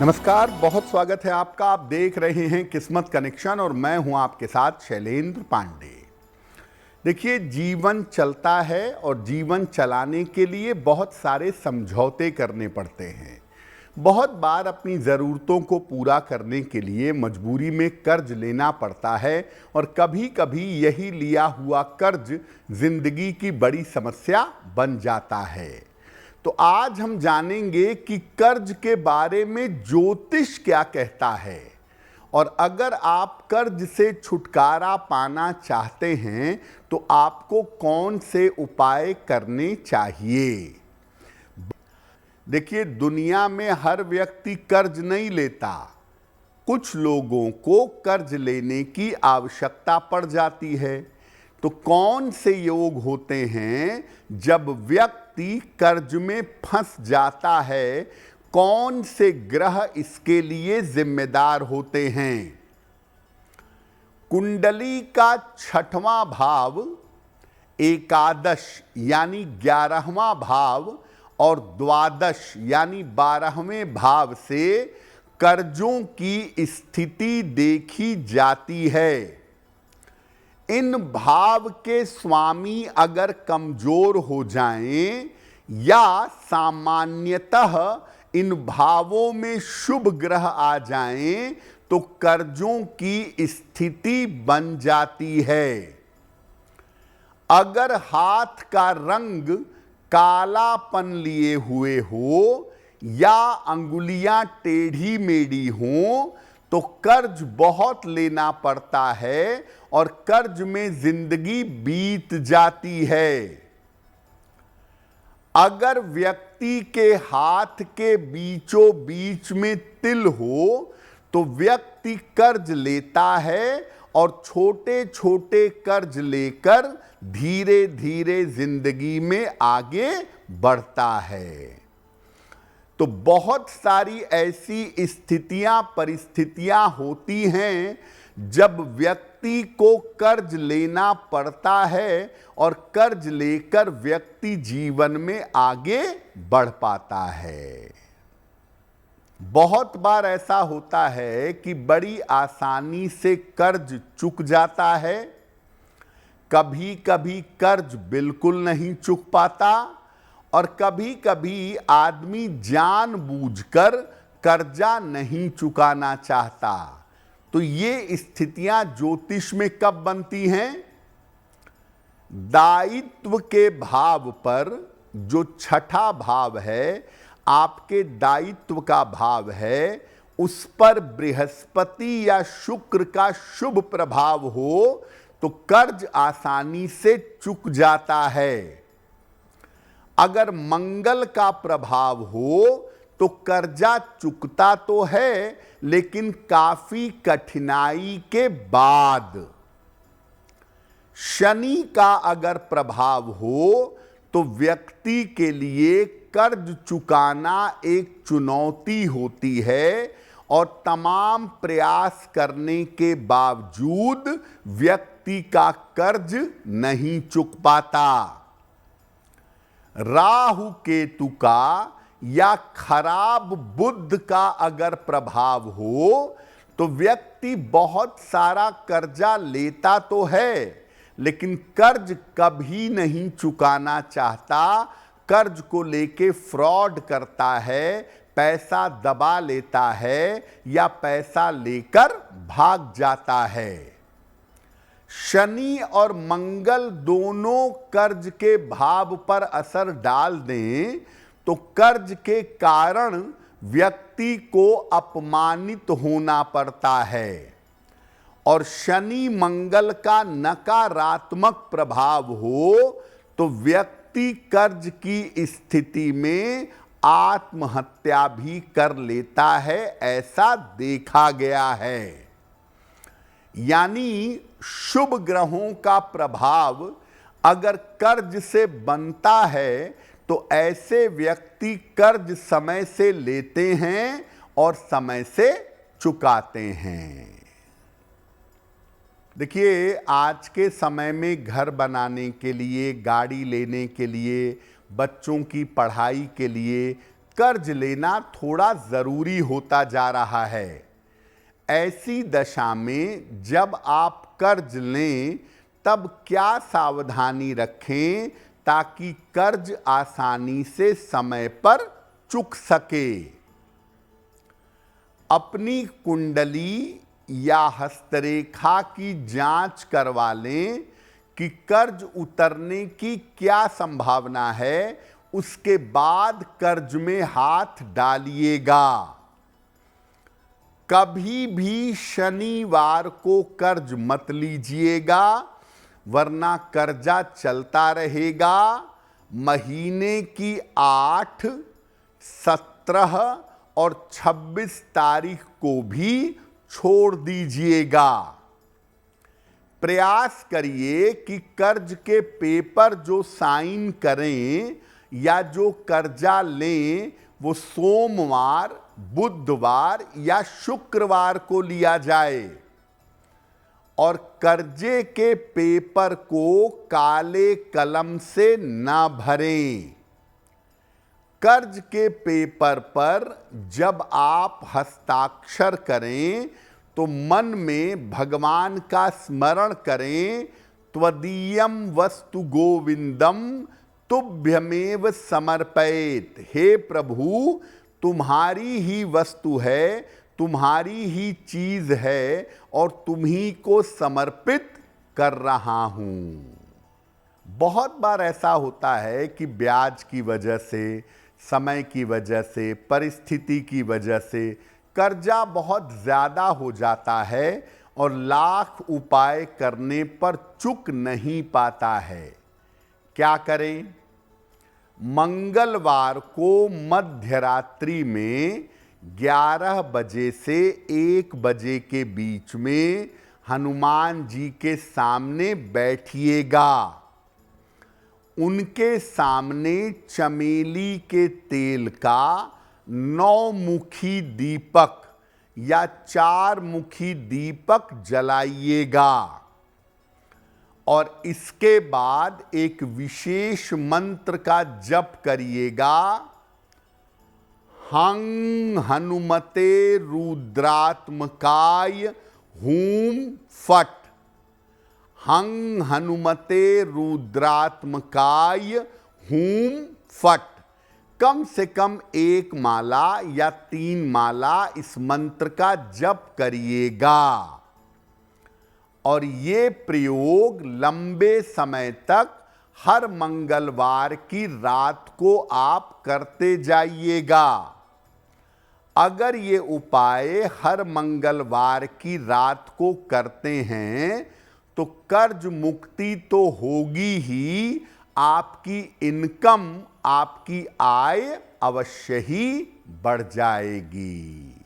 नमस्कार, बहुत स्वागत है आपका। आप देख रहे हैं किस्मत कनेक्शन और मैं हूं आपके साथ शैलेंद्र पांडे। देखिए, जीवन चलता है और जीवन चलाने के लिए बहुत सारे समझौते करने पड़ते हैं। बहुत बार अपनी ज़रूरतों को पूरा करने के लिए मजबूरी में कर्ज लेना पड़ता है और कभी कभी यही लिया हुआ कर्ज जिंदगी की बड़ी समस्या बन जाता है। तो आज हम जानेंगे कि कर्ज के बारे में ज्योतिष क्या कहता है और अगर आप कर्ज से छुटकारा पाना चाहते हैं तो आपको कौन से उपाय करने चाहिए। देखिए, दुनिया में हर व्यक्ति कर्ज नहीं लेता। कुछ लोगों को कर्ज लेने की आवश्यकता पड़ जाती है। तो कौन से योग होते हैं जब व्यक्ति कर्ज में फंस जाता है? कौन से ग्रह इसके लिए जिम्मेदार होते हैं? कुंडली का 6वां भाव, एकादश यानी 11वां भाव और द्वादश यानी 12वें भाव से कर्जों की स्थिति देखी जाती है। इन भाव के स्वामी अगर कमजोर हो जाएं या सामान्यतः इन भावों में शुभ ग्रह आ जाएं तो कर्जों की स्थिति बन जाती है। अगर हाथ का रंग कालापन लिए हुए हो या अंगुलियां टेढ़ी मेढ़ी हों तो कर्ज बहुत लेना पड़ता है और कर्ज में जिंदगी बीत जाती है। अगर व्यक्ति के हाथ के बीचों बीच में तिल हो तो व्यक्ति कर्ज लेता है और छोटे छोटे कर्ज लेकर धीरे धीरे जिंदगी में आगे बढ़ता है। तो बहुत सारी ऐसी स्थितियां परिस्थितियां होती हैं जब व्यक्ति को कर्ज लेना पड़ता है और कर्ज लेकर व्यक्ति जीवन में आगे बढ़ पाता है। बहुत बार ऐसा होता है कि बड़ी आसानी से कर्ज चुक जाता है, कभी कभी कर्ज बिल्कुल नहीं चुक पाता और कभी कभी आदमी जानबूझकर कर्जा नहीं चुकाना चाहता। तो ये स्थितियां ज्योतिष में कब बनती हैं? दायित्व के भाव पर, जो 6ठा भाव है, आपके दायित्व का भाव है, उस पर बृहस्पति या शुक्र का शुभ प्रभाव हो तो कर्ज आसानी से चुक जाता है। अगर मंगल का प्रभाव हो तो कर्जा चुकता तो है लेकिन काफी कठिनाई के बाद। शनि का अगर प्रभाव हो तो व्यक्ति के लिए कर्ज चुकाना एक चुनौती होती है और तमाम प्रयास करने के बावजूद व्यक्ति का कर्ज नहीं चुक पाता। राहु केतु का या खराब बुध का अगर प्रभाव हो तो व्यक्ति बहुत सारा कर्जा लेता तो है लेकिन कर्ज कभी नहीं चुकाना चाहता। कर्ज को लेके फ्रॉड करता है, पैसा दबा लेता है या पैसा लेकर भाग जाता है। शनि और मंगल दोनों कर्ज के भाव पर असर डाल दें तो कर्ज के कारण व्यक्ति को अपमानित होना पड़ता है और शनि मंगल का नकारात्मक प्रभाव हो तो व्यक्ति कर्ज की स्थिति में आत्महत्या भी कर लेता है, ऐसा देखा गया है। यानी शुभ ग्रहों का प्रभाव अगर कर्ज से बनता है तो ऐसे व्यक्ति कर्ज समय से लेते हैं और समय से चुकाते हैं। देखिए, आज के समय में घर बनाने के लिए, गाड़ी लेने के लिए, बच्चों की पढ़ाई के लिए कर्ज लेना थोड़ा जरूरी होता जा रहा है। ऐसी दशा में जब आप कर्ज लें तब क्या सावधानी रखें ताकि कर्ज आसानी से समय पर चुक सके। अपनी कुंडली या हस्तरेखा की जांच करवा लें कि कर्ज उतरने की क्या संभावना है, उसके बाद कर्ज में हाथ डालिएगा। कभी भी शनिवार को कर्ज मत लीजिएगा, वरना कर्जा चलता रहेगा। महीने की 8, 17 और 26 तारीख को भी छोड़ दीजिएगा। प्रयास करिए कि कर्ज के पेपर जो साइन करें या जो कर्जा लें वो सोमवार, बुधवार या शुक्रवार को लिया जाए और कर्जे के पेपर को काले कलम से ना भरें। कर्ज के पेपर पर जब आप हस्ताक्षर करें तो मन में भगवान का स्मरण करें, त्वदीयम वस्तु गोविंदम तुभ्यमेव समर्पयेत। हे प्रभु, तुम्हारी ही वस्तु है, तुम्हारी ही चीज है और तुम्ही को समर्पित कर रहा हूं। बहुत बार ऐसा होता है कि ब्याज की वजह से, समय की वजह से, परिस्थिति की वजह से कर्जा बहुत ज्यादा हो जाता है और लाख उपाय करने पर चुक नहीं पाता है। क्या करें? मंगलवार को मध्य रात्रि में 11 बजे से 1 बजे के बीच में हनुमान जी के सामने बैठिएगा। उनके सामने चमेली के तेल का 9 मुखी दीपक या 4 मुखी दीपक जलाइएगा और इसके बाद एक विशेष मंत्र का जप करिएगा। हं हनुमते रुद्रात्मकाय हूम फट। हं हनुमते रुद्रात्मकाय हूम फट। कम से कम 1 माला या 3 माला इस मंत्र का जप करिएगा और ये प्रयोग लंबे समय तक हर मंगलवार की रात को आप करते जाइएगा। अगर ये उपाय हर मंगलवार की रात को करते हैं तो कर्ज मुक्ति तो होगी ही, आपकी इनकम, आपकी आय अवश्य ही बढ़ जाएगी।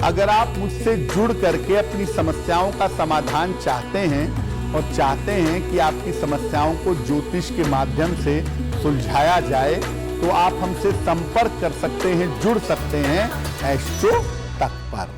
अगर आप मुझसे जुड़ करके अपनी समस्याओं का समाधान चाहते हैं और चाहते हैं कि आपकी समस्याओं को ज्योतिष के माध्यम से सुलझाया जाए तो आप हमसे संपर्क कर सकते हैं, जुड़ सकते हैं एस्ट्रो तक पर।